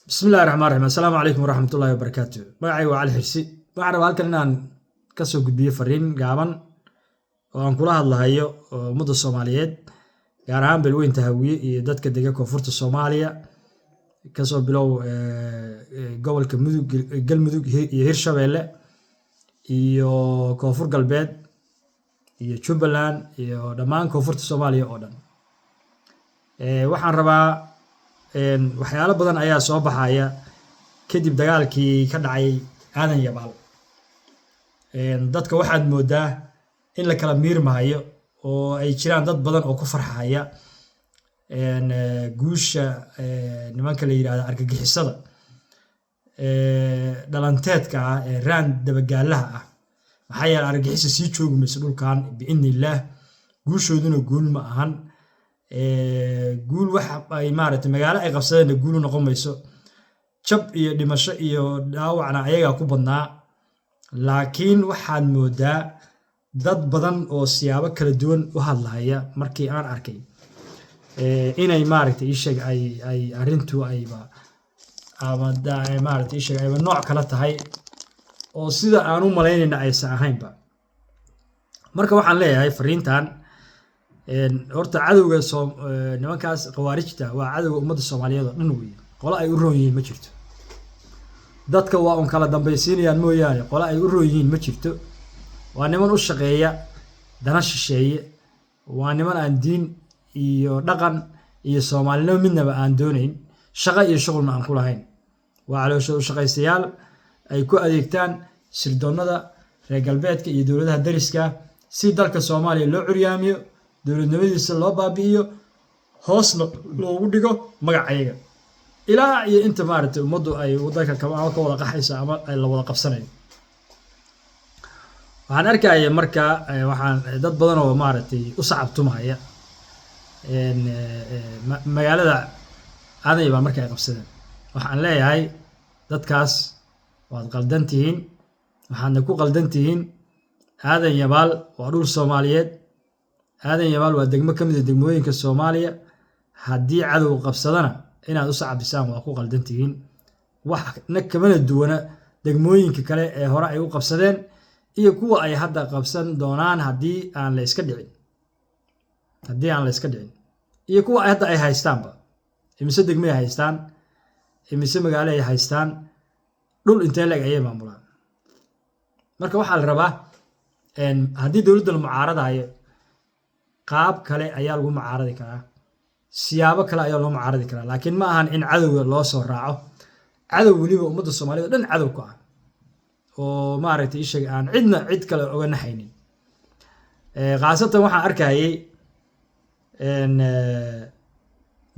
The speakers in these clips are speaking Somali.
بسم الله الرحمن الرحيم السلام عليكم ورحمة الله وبركاته magacayga waa cali xirsi waxaan rabaa halkan inaan ka soo gudbiyo fariin gaaban oo aan kula hadlahayo ummadda Soomaaliyeed gaar ahaan beelweynta Hawiye iyo dadka degan koonfurta Soomaaliya ka soo bilow gobolka Mudug Galmudug iyo Hirshabeelle iyo koonfur galbeed iyo Jubbaland iyo dhammaan koonfurta Soomaaliya oo dhan waxaan rabaa waxyaalo badan ayaa soo baxaya kadib dagaalkii ka dhacay aadan yabaal dadka waxaad moodaa in la kala miirmahayo oo ay jiraan dad badan oo ku farxaya guusha nimanka la yiraahdo argagixisada dhalanteedka ah ee raan dabagaalaha ah maxaa yeelay argagixisa sii joogi mayso dhulkan biidnillaah guushooduna guul ma ahan guul waxa ay maaragtay magaalo ay qabsadeen guul noqon mayso jab iyo dhimasho iyo dhaawacna ayaga ku badnaa laakiin waxaad moodaa dad badan oo siyaabo kala duwan u hadlaya markii aan arkay inay maaragtay ishag ay arintu ayba ama maaragtay ishag ayba nooc kala tahay oo sida aan u malaynayna aysan ahaynba marka waxaan leeyahay fariintan horta cadowga nimankaas khawaarijta waa cadowga ummadda Soomaaliyeed oo dhan weeye qolo ay u roon yihiin ma jirto dadka waa un kala dambaysiinayaan mooyaane qolo ay u roon yihiin ma jirto waa niman u shaqeeya dana shisheeye waa niman aan diin iyo dhaqan iyo Soomaalinimo midnaba aan doonayn shaqo iyo shughulna aan ku lahayn waa caloosha u shaqaystayaal ay ku adeegtaan sirdoonada reer galbeedka iyo dowladaha dariska si dalka Soomaaliya loo curyaamiyo dowladnimadiisa loo baabi'iyo hoosna loogu dhigo magacayaga ilaa iyo inta maaragtay ummaddu ay wadanka ka wada qaxaysa ama ay la wada qabsanayo waxaan arkaya marka waxaan dad badan oo maaragtay u sacabtumaya magaalada aadan yabaal markay qabsadeen waxaan leeyahay dadkaas waad qaldan tihiin waxaadna ku qaldan tihiin aadan yabaal waa dhul Soomaaliyeed aadan yabaal waa degmo ka mid ah degmooyinka Soomaaliya haddii cadow qabsadana inaad u sacabisaan waa ku qaldan tihiin wax kamana duwana degmooyinka kale ee hore ay u qabsadeen iyo kuwa ay hadda qabsan doonaan haddii aan la iska dhicin iyo kuwa hadda ay haystaanba imise degmo ay haystaan imise magaalo ay haystaan dhul intee leeg ayay maamulaan marka waxaa la rabaa haddii dowladda la mucaaradayo qaab kale ayaa lagu mucaaradi karaa siyaabo kale ayaa loo mucaaradi karaa laakiin ma ahan in cadowga loo soo raaco cadow weliba ummadda Soomaaliyeed oo dhan cadow ku ah oo maaragtay ishag aan cidna cid kale uga naxaynin qaasatan waxaan arkayay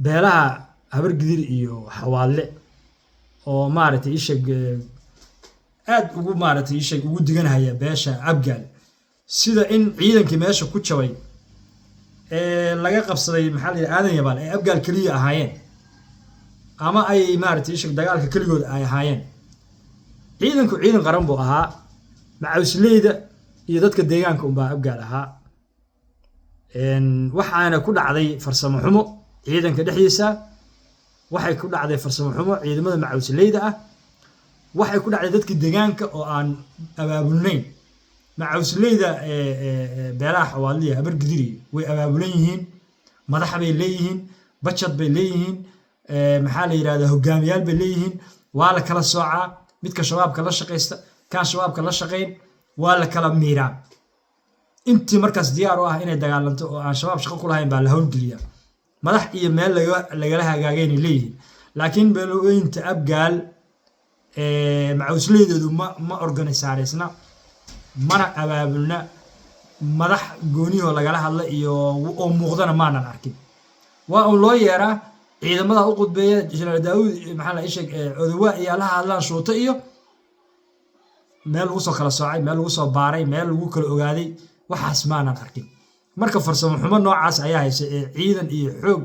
beelaha habargidir iyo xawaadle oo maaragtay ishag aad ugu maaragtay ishag ugu diganaya beesha abgaal sida in ciidankii meesha ku jabay laga qabsaday maxaa la yiraahdaa aadan yabaal ay abgaal kaliya ahaayeen ama ay maaragtay ishag dagaalka kaligood ay ahaayeen ciidanku ciidan qaran buu ahaa macawsleyda iyo dadka deegaanka unbaa abgaal ahaa waxaana ku dhacday farsamo xumo ciidanka dhexdiisa waxay ku dhacday farsamo xumo ciidamada macawsleyda ah waxay ku dhacday dadka deegaanka oo aan abaabulnayn macawsleyda beelaha xawaadliya habargidiri way abaabulan yihiin madax bay leeyihiin bajad bay leeyihiin maxaa la yiraahdaa hogaamiyaal bay leeyihiin waa la kala soocaa midka shabaabka la shaqeysta kan shabaabka la shaqeyn waa la kala miiraa intii markaas diyaar u ah inay dagaalanto oo aan shabaab shaqo ku lahayn baa la howlgeliyaa madax iyo meel lagala hagaagayna leeyihiin laakiin beelweynta abgaal macawsleydeedu ma organisaaraysna mana abaabulna madax gooniyoo lagala hadla iyo oo muuqdana maanan arkin waa un loo yeeraa ciidamada u qudbeeya Jeneraal Daawud maxaa la ishag odawa iyo la hadlaan shuuto iyo meel lagu soo kala soocay meel lagu soo baaray meel lagu kala ogaaday waxaas maanan arkin marka farsamo xumo noocaas ayaa haysa ciidan iyo xoog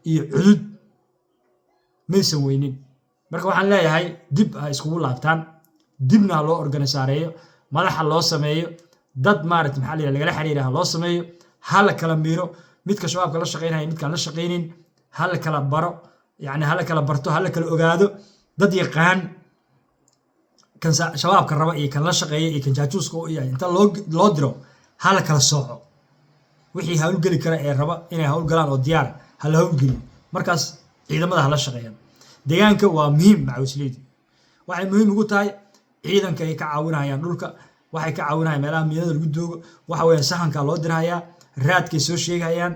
iyo cudud maysan weynin marka waxaan leeyahay dib ha iskugu laabtaan dibna loo organisaareeyo madaxa loo sameeyo dad maaragtay maxaa la yiraahdaa lagala xiriiraha loo sameeyo hal kala miiro midka shabaabka la shaqeynaya midkaan la shaqeynin hal kala baro يعني هلا كلا برتو هلا كلا أوجادو ضد يقان كان شباب كان ربع كان لا شقية كان جاتوس كو يعني أنت لودرو هلا كلا صوعو wixii hawl gali kara ee raba inay hawl galaan oo diyaar hal hawl gali markaas ciidamada hala shaqeeyaan deegaanka waa muhiim macawisleydu waxay muhiim ugu tahay ciidanka ay ka caawinayaan dhulka waxay ka caawinayaan meelaha miinada lagu doogo waxa weeye sahanka loo dirayaa raadkay soo sheegayaan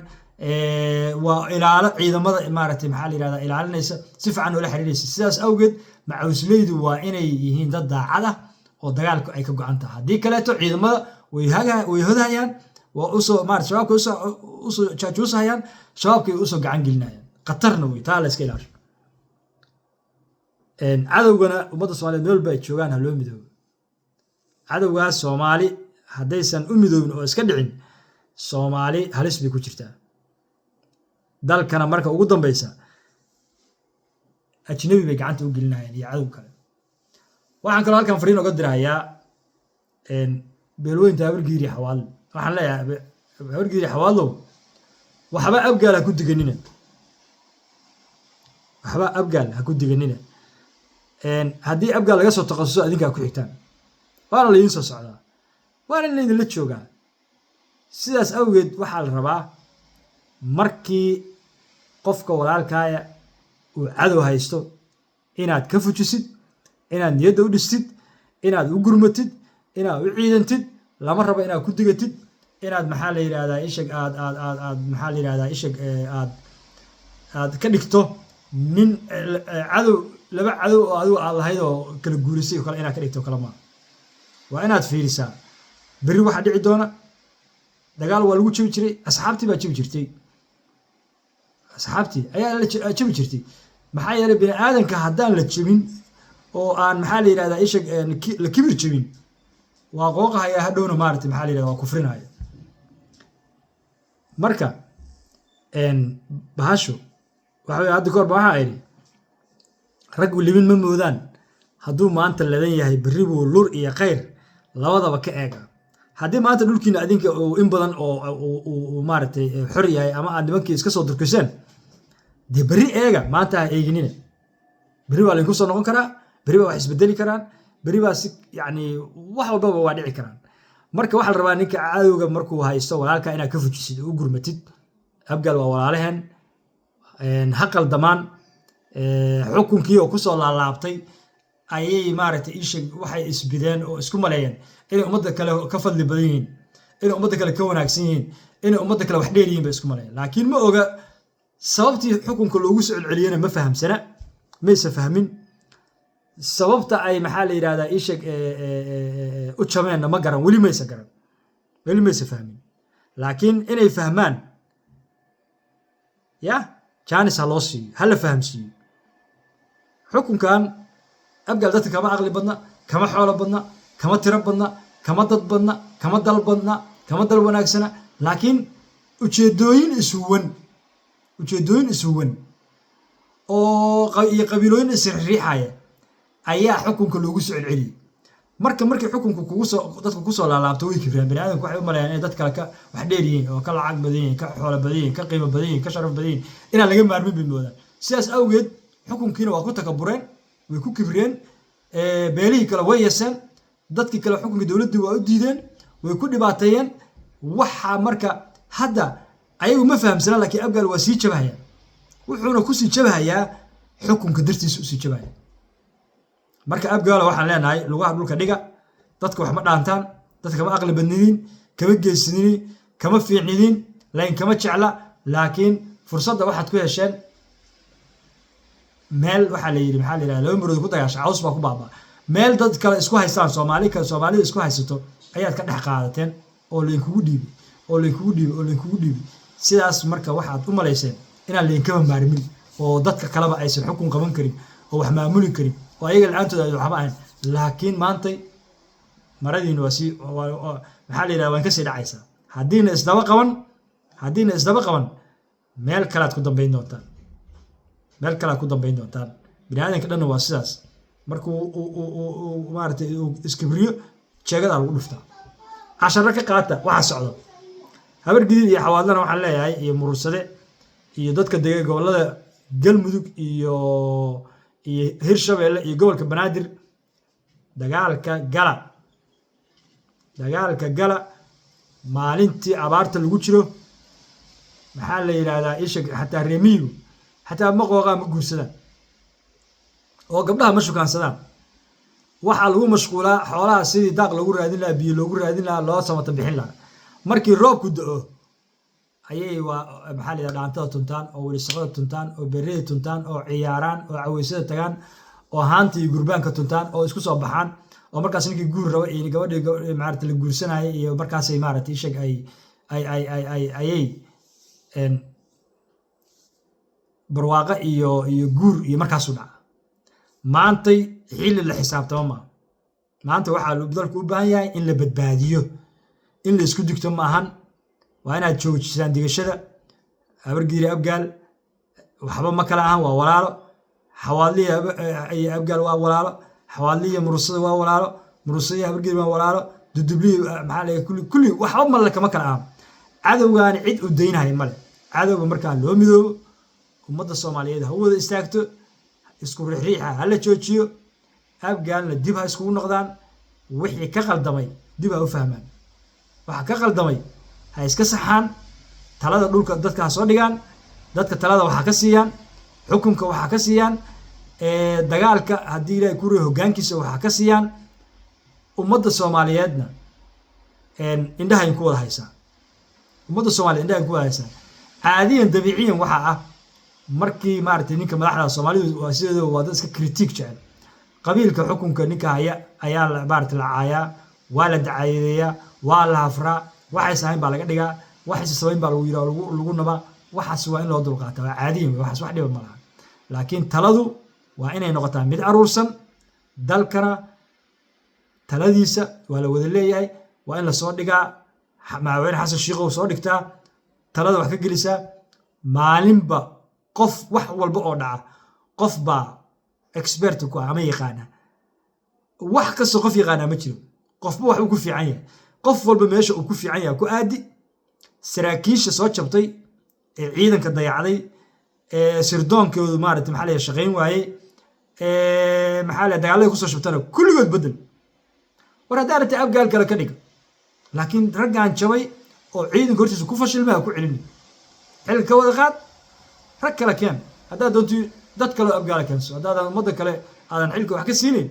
waa ilaalo ciidamada maaragtay maxaa la yiraahdaa ilaalinaysa si fiican oo la xiriiraysa sidaas awgeed macawisleydu waa inay yihiin dad daacad ah oo dagaalku ay ka go'an tahay haddii kaleeto ciidamada way hodayaan وأوسو مارس شباب أوسو تشاجوس هيان شباب كي أوسو قاعد قلنا قطرنا ويتعال سكيلار إن عدونا ومضى الصومالي نول بيت شوغان هلو مدو عدوها الصومالي حديثا أمدو من أسكدعين الصومالي هلس بيكو جرتا دال كان مركا وقدم بيسا أجنبي بيقعنت وقلنا يعني عدو كان وعن كلا كان فرينو قدر هيا إن بيلوين تابل جيري حوال waxaan leeyahay wargii xawaalow waxba abgaal ha ku diganina waxba abgaal ha ku diganina haddii abgaal laga soo takhasuso adinkaa ku xigtaan waana la idiin soo socdaa waana la idinla joogaa sidaas awgeed waxaa la rabaa markii qofka walaalkaaya uu cadow haysto inaad ka fujisid inaad niyadda u dhistid inaad u gurmatid inaad u ciidantid lama rabo inaad ku digatid inaad maxaa la yiraahdaa ishag aad maxaa la yiraahdaa ishag aad ka dhigto nin cadow laba cadow oo adigu aad lahayd oo kala guurisay kale inaad ka dhigto kala ma waa inaad fiirisaa bari waxa dhici doona dagaal waa lagu jabi jiray asxaabtii baa jabi jirtay asxaabtii ayaa la jabi jirtay maxaa yeelay bini aadanka haddaan la jabin oo aan maxaa la yiraahdaa ishag la kibir jabin waa qooqahaya hadhowna maaragtay maxaa la yidhahdaa waa kufrinaya marka bahasho waxa weye hadda kahor ba waxaa idhi raggu libin ma moodaan hadduu maanta ladan yahay berri buu lur iyo khayr labadaba ka eega haddii maanta dhulkiina adinka in badan oo maaragtay xor yahay ama aad nimankii iska soo durkiseen dee berri eega maanta ha eeginina berri waa laydinku soo noqon karaa berri baa wax isbedeli karaan berri baa si yacni wax walbaba waa dhici karaan marka waxaa la rabaa ninka cadowga markuu haysto walaalka inaad ka fujisid oo u gurmatid abgaal waa walaalaheen ha qaldamaan xukunkii oo kusoo laalaabtay ayay maaragtay ishag waxay isbideen oo isku maleeyeen inay ummadda kale ka fadli badan yihiin inay ummadda kale ka wanaagsan yihiin inay ummadda kale wax dheer yihiin bay isku maleeyeen laakiin ma oga sababtii xukunka loogu soo celceliyana ma fahamsana maysa fahmin sababta ay maxaa la yiraahdaa ishag u jameenna ma garan weli maysa fahmin laakiin inay fahmaan ya jaanis ha loo siiyo ha la fahamsiiyo xukunkan abgaal dadka kama aqli badna kama xoolo badna kama tiro badna kama dad badna kama dal badna kama dal wanaagsana laakiin ujeedooyin isuwan oo iyo qabiilooyin isriixaya ayaa xukunka loogu soo celceliyay markii xukunku dadku ku soo laalaabto way kibraan bani aadamku waxay u maleeyaan inay dad kale ka wax dheer yihiin oo ka lacag badan yihiin ka xoolo badan yihiin ka qiimo badan yihiin ka sharaf badan yihiin inaan laga maarmin bay moodaan sidaas awgeed xukunkiina waa ku takabureen way ku kibreen beelihii kale way yeeseen dadkii kale xukunka dowladdii waa u diideen way ku dhibaateeyeen waxa marka hadda ayagu ma fahamsanaa laakiin abgaal waa sii jabahaya wuxuuna ku sii jabahayaa xukunka dartiisa u sii jabahaya marka abgaal waxaan leenahay lugaha dhulka dhiga dadka wax ma dhaantaan dadka kama aqli badnidin kama geesinidin kama fiicnidin laakiin kama jecla laakiin fursadda waxaad ku hesheen meel waxaa la yidhi maxaa la yidhahdaa laba marood ku dagaasha caws baa ku baabaa meel dad kale isku haystaan soomaalida isku haysato ayaad ka dhex qaadateen oo laynkugu dhiibay sidaas marka waxaad u malayseen inaan laynkaba maarmin oo dadka kaleba aysan xukun qaban karin oo wax maamuli karin oo ayaga la-aantooda ay waxba ahayn laakiin maantay maradiina waa sii maxaa la yidhahdaa waan ka sii dhacaysaa haddiina isdaba qaban meel kalaad ku dambayn doontaan bini aadanka dhanna waa sidaas markuu maaragtay iskibriyo jeegadaa lagu dhuftaa casharo ka qaata waxa socdo habar gidid iyo xawaadlana waxaan leeyahay iyo murursade iyo dadka degay gobollada galmudug iyo hirshabeelle iyo gobolka banaadir dagaalka gala maalintii abaarta lagu jiro maxaa la yidhaahdaa isha xataa reemiyigu xataa ma qooqaa ma guursadaan oo gabdhaha ma shukaansadaan waxaa lagu mashquulaa xoolaha sidii daaq lagu raadin lahaa biyo loogu raadin lahaa loo samata bixin lahaa markii roobku da'o ayay maxaa la yidhahdaa dhaantada tuntaan oo welisaqada tuntaan oo berreda tuntaan oo ciyaaraan oo caweysada tagaan oo haanta iyo gurbaanka tuntaan oo isku soo baxaan oo markaas ninkii guur raba iyo gabadhii maarata la guursanayay iyo markaasay maarata ishag ayay barwaaqo iyo guur iyo markaasuu dhaca maantay xilli la xisaabtama maaha maanta waxaa dalku u baahan yahay in la badbaadiyo in la isku digto ma ahan waa inaad joojisaan digashada habargiiri abgaal waxba ma kala ahan waa walaalo xawaadliya iyo abgaal waa walaalo xawaadliya murusada waa walaalo murusada iyo habargiiri waa walaalo dudubliya maxaa la kulli waxba male kama kala ahan cadowgaani cid u daynahay male cadowga markaa loo midoobo ummadda soomaaliyeed ha u wada istaagto isku riixriixa ha la joojiyo abgaalna dib ha iskugu noqdaan wixii ka qaldamay dib ha u fahmaan waxa ka qaldamay ha iska saxaan talada dhulka dadka ha soo dhigaan dadka talada waxaa ka siiyaan xukunka waxaa ka siiyaan dagaalka haddii ilaahay ku reey hoggaankiisa waxaa ka siiyaan ummadda soomaaliyeedna indhahayn ku wada haysaa ummadda soomaaliyeed indhahayn ku wada haysaa caadiyan dabiiciyan waxaa ah markii maaragtay ninka madaxda Soomaalidu waa sidoo waa dad iska critique jecel qabiilka xukunka ninka haya ayaa maaragtay la caayaa waa la dacayadeeyaa waa la hafraa waxay sahayn baa laga dhigaa waxay sabayn baa lagu yiraahdo lagu naba waxaas waa in loo dulqaataa waa caadiyan waxaas wax dhiba ma laha laakiin taladu waa inay noqotaa mid aruursan dalkana taladiisa waa la wada leeyahay waa in la soo dhigaa madaxweyne xasan shiikh oo soo dhigtaa talada wax ka gelisaa maalinba qof wax walba oo dhaca qof baa expert ku ama yaqaana wax kasta qof yaqaana ma jiro qofba wax uu ku fiican yahay qof walba meesha uu ku fiican yahay ku aadi saraakiisha soo jabtay ee ciidanka dayacday ee sirdoonkoodu maaragtay maxaa la shaqeyn waayay maxaa la dagaalada ku soo shabtana kulligood bedel war haddii aragtay abgaal kale ka dhig laakiin raggaan jabay oo ciidanka hortiisa ku fashilmay ha ku celin xil ka wada qaad rag kale keen haddaad doonto dad kale abgaala keenso haddaadan ummadda kale aadan xilka wax ka siinayn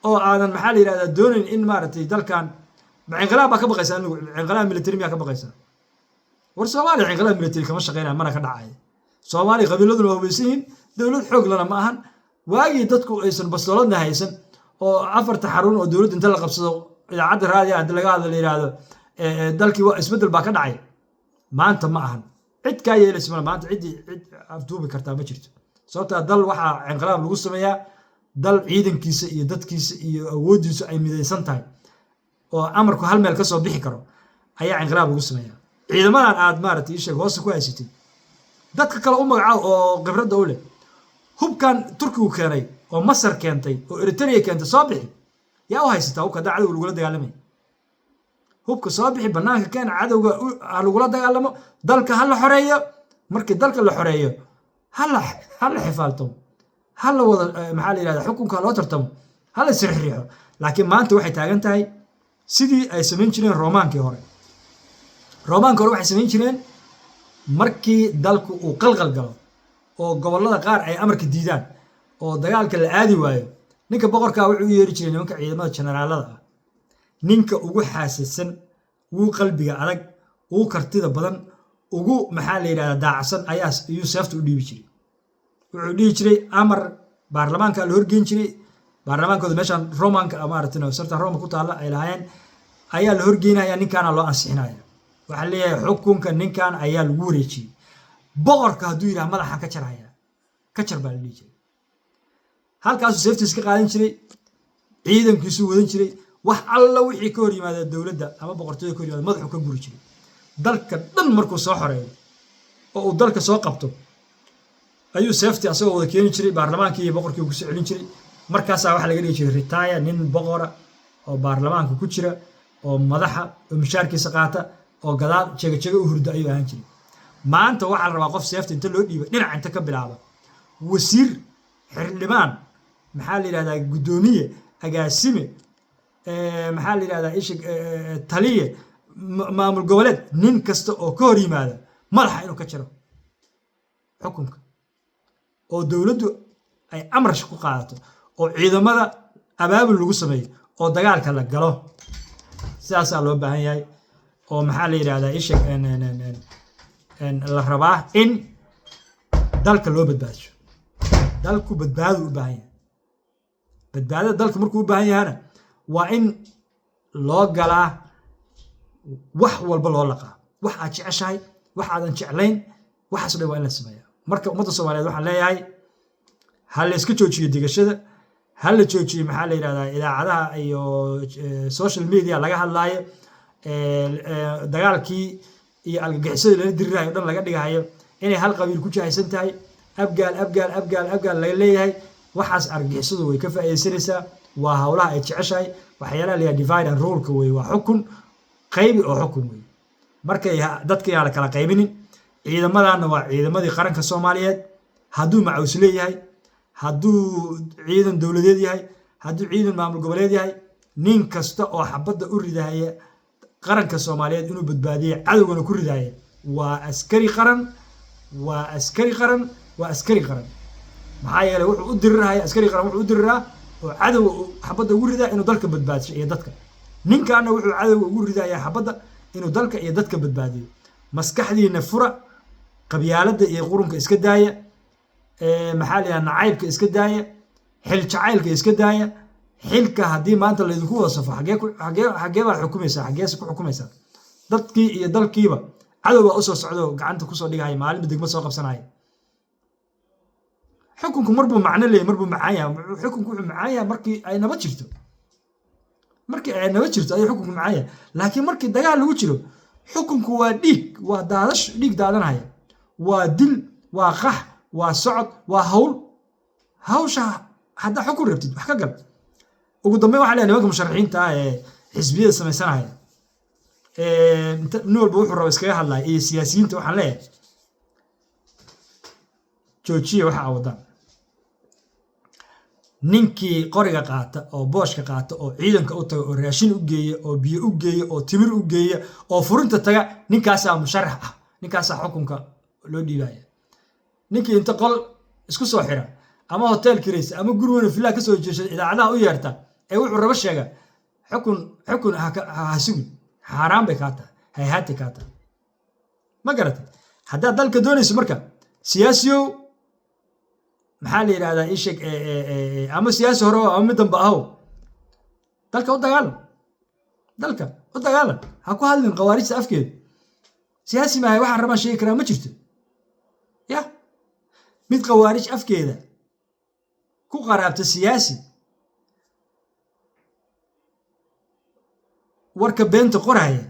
oo aadan maxaa la yidhahdaa doonayn in maaragtay dalkan inqilaab baa ka baqaysaa inqilaab military miyaa ka baqaysaa war soomaaliya inqilaab military kama shaqeynaya mana ka dhacaya soomaaliya qabiiladuna waa hubaysan yihiin dowlad xoog lana ma ahan waagii dadku aysan bastooladna haysan oo afarta xarun oo dowladda inta la qabsado idaacadda raadiga hadii laga hadla la yidhaahdo dalkii isbeddel baa ka dhacay maanta ma ahan cid kaa yeelaysa male maanta cid afduubi kartaa ma jirto sababtaa dal waxaa inqilaab lagu sameeyaa dal ciidankiisa iyo dadkiisa iyo awooddiisu ay midaysan tahay oo amarku hal meel ka soo bixi karo ayaa inqilaab lagu sameeyaa ciidamadan aad maaragtay isheeg hoosta ku haysatay dadka kale u magacaab oo khibradda u leh hubkan turkigu keenay oo masar keentay oo eritrea keentay soo bixi yaa u haysataa hubka haddaa cadowga lagula dagaalamay hubka soo bixi bannaanka keena cadowga ha lagula dagaalamo dalka ha la xoreeyo markii dalka la xoreeyo ha la xifaaltamo ha la wada maxaa la yidhahdaa xukunka loo tartamo ha la isriixriixo laakiin maanta waxay taagan tahay sidii ay samayn jireen roomaankii hore waxay samayn jireen markii dalku uu qalqal galo oo gobollada qaar ay amarka diidaan oo dagaalka la aadi waayo ninka boqorkaa wuxuu u yeeri jiray nimanka ciidamada generaalada ah ninka ugu xaasidsan ugu qalbiga adag ugu kartida badan ugu maxaa la yidhahdaa daacsan ayuu seefta u dhiibi jiray wuxuu dhihi jiray amar baarlamaanka la horgeyn jiray baarlamaankooda meeshaan romanka maaragtay sarta roma ku taalla ay lahaayeen ayaa la horgeynaya ninkaana loo ansixinaya waxaa leeyahay xukunka ninkan ayaa lagu wareejiyey boqorka hadduu yidhaha madaxan ka jarhaya ka jar baa la dhihi jiray halkaasuu seeftiis ka qaadan jiray ciidankiisuu wadan jiray wax alla wixii ka hor yimaada dowladda ama boqortooyada ka hor yimaada madaxuu ka guri jiray dalka dhan markuu soo xoreeyo oo uu dalka soo qabto ayuu seeftii asagoo wada keeni jiray baarlamaankii iyo boqorkii ku soo celin jiray markaasaa waxaa laga dhigi jiray ritaaya nin boqora oo baarlamaanka ku jira oo madaxa oo mishaarkiisa qaata oo gadaal jeega u hurda ayuu ahaan jiray maanta waxaa la rabaa qof seefta inta loo dhiibo dhinac inta ka bilaaba wasiir xildhibaan maxaa la yidhahdaa guddoomiye agaasime maxaa la yidhahdaa isha taliye maamul goboleed nin kasta oo ka hor yimaada madaxa inuu ka jiro xukunka oo dowladdu ay amrash ku qaadato oo ciidamada abaabul lagu sameeyo oo dagaalka la galo sidaasaa loo baahan yahay oo maxaa la yidhahdaa isha la rabaa in dalka loo badbaadiyo dalku badbaado u baahan yahay badbaadada dalka markuu u baahan yahana waa in loo galaa wax walba loo laqaa wax aad jeceshahay wax aadan jeclayn waxaas dhan waa in la sameeyaa marka ummadda Soomaaliyeed waxaan leeyahay hal la iska joojiyo digashada hal la joojiyo maxaa la yiraahdaa idaacadaha iyo social media laga hadlaayo dagaalkii iyo algagixisada la dirirayo dhan laga dhigayo inay hal qabiil ku jahaysan tahay abgaal laga leeyahay waxaas argagixisadu way ka faa'iideysanaysaa waa hawlaha ay jeceshahay waxyaalaha la divide and rule ka way waa xukun qaybi oo xukun way markay dadka la kala qaybinin ciidamadaana waa ciidamadii qaranka Soomaaliyeed hadduu macaws leeyahay hadduu ciidan dowladeed yahay hadduu ciidan maamul goboleed yahay nin kasta oo xabadda u ridaya qaranka Soomaaliyeed inuu badbaadiyo cadowgana ku ridaya waa askari qaran waa askari qaran waa askari qaran maxaa yeelay wuxuu u dirirahay askari qaran wuxuu u diriraa oo cadow xabadda ugu ridaa inuu dalka badbaadiyo iyo dadka ninkaana wuxuu cadow ugu ridayaa xabadda inuu dalka iyo dadka badbaadiyo maskaxdiina fura qabyaaladda iyo qurunka iska daaya maxaa la yiraahdaa nacaybka iska daaya xil jacaylka iska daaya xilka haddii maanta laydinku wada safo xagee baa xukumaysaa xageesa ku xukumaysaa dadkii iyo dalkiiba cadow baa usoo socdo gacanta kusoo dhigaya maalinba degmo soo qabsanaya xukunku marbuu macno leeyahay marbuu macaan yahay xukunku wuxuu macaan yahay markii ay nabad jirto ayuu xukunku macaan yahay laakiin markii dagaal lagu jiro xukunku waa dhiig waa daadash dhiig daadanaya waa dil waa qax waa socod waa hawsha haddaa xukun rabtid wax ka gal ugu dambeyn waxaa leeyahay nimanka musharaxiinta ah ee xisbiyada samaysanaya nin walba wuxuu raba iskaga hadlaya iyo siyaasiyiinta waxaan leeyahay joojiya waxa wadaan ninkii qoriga qaata oo booshka qaata oo ciidanka u taga oo raashin u geeya oo biyo u geeya oo timir u geeya oo furinta taga ninkaasaa musharax ah ninkaasaa xukunka loo dhiibaya ninkii inta qol isku soo xira ama hotel kiraysa ama guri weyn filaa ka soo jeeshay idaacadaha u yeerta ee wuxuu raba sheega xukun ha sugin xaaraan bay kaa tahay hayhaati kaa tahay ma garatay haddaad dalka doonayso marka siyaasiyow maxaa la yiraahdaa ii sheeg ama siyaasi hore ama mid dambe ahow dalka u dagaalan ha ku hadlin khawaarijta afkeeda siyaasi maahay waxaan rabaan sheegi karaa ma jirto ya mid khawaarij afkeeda ku qaraabta siyaasi warka beenta qoraya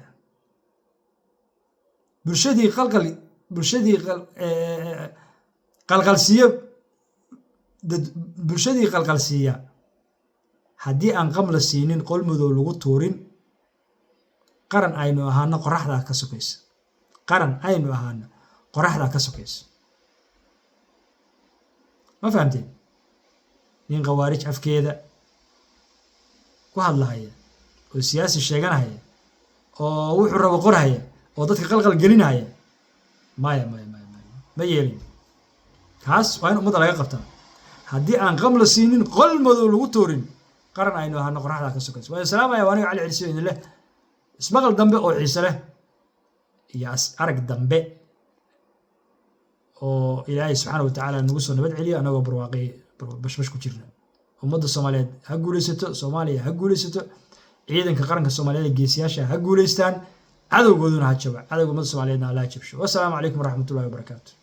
bulshadii qalqalsiiya haddii aan qamla siinin qol madow lagu tuurin qaran aynu ahaano qoraxdaa ka sokaysa ma fahamteen nin khawaarij afkeeda ku hadlahaya oo siyaasi sheeganahaya oo wuxuu rabo qorhaya oo dadka qalqal gelinaya maya ma yeelin kaas waa in ummadda laga qabtaa haddii aan qamla siinin qol madow lagu tuurin qaran aynu ahaano qoraxdaa ka sokaysa waan salaamaya waa aniga cali cilsiyo idin leh ismaqal dambe oo xiise leh iyo arag dambe oo ilaahay subxaana watacaala nagu soo nabad celiyo anagoo barwaaqi bashbash ku jirna ummadda Soomaaliyeed ha guulaysato Soomaaliya ha guulaysato ciidanka qaranka Soomaaliyeed geesiyaasha ha guulaystaan cadowgooduna ha jabo cadowga ummadda Soomaaliyeedna Allah ha jabsho wassalaamu calaykum waraxmatullaahi wabarakaatuh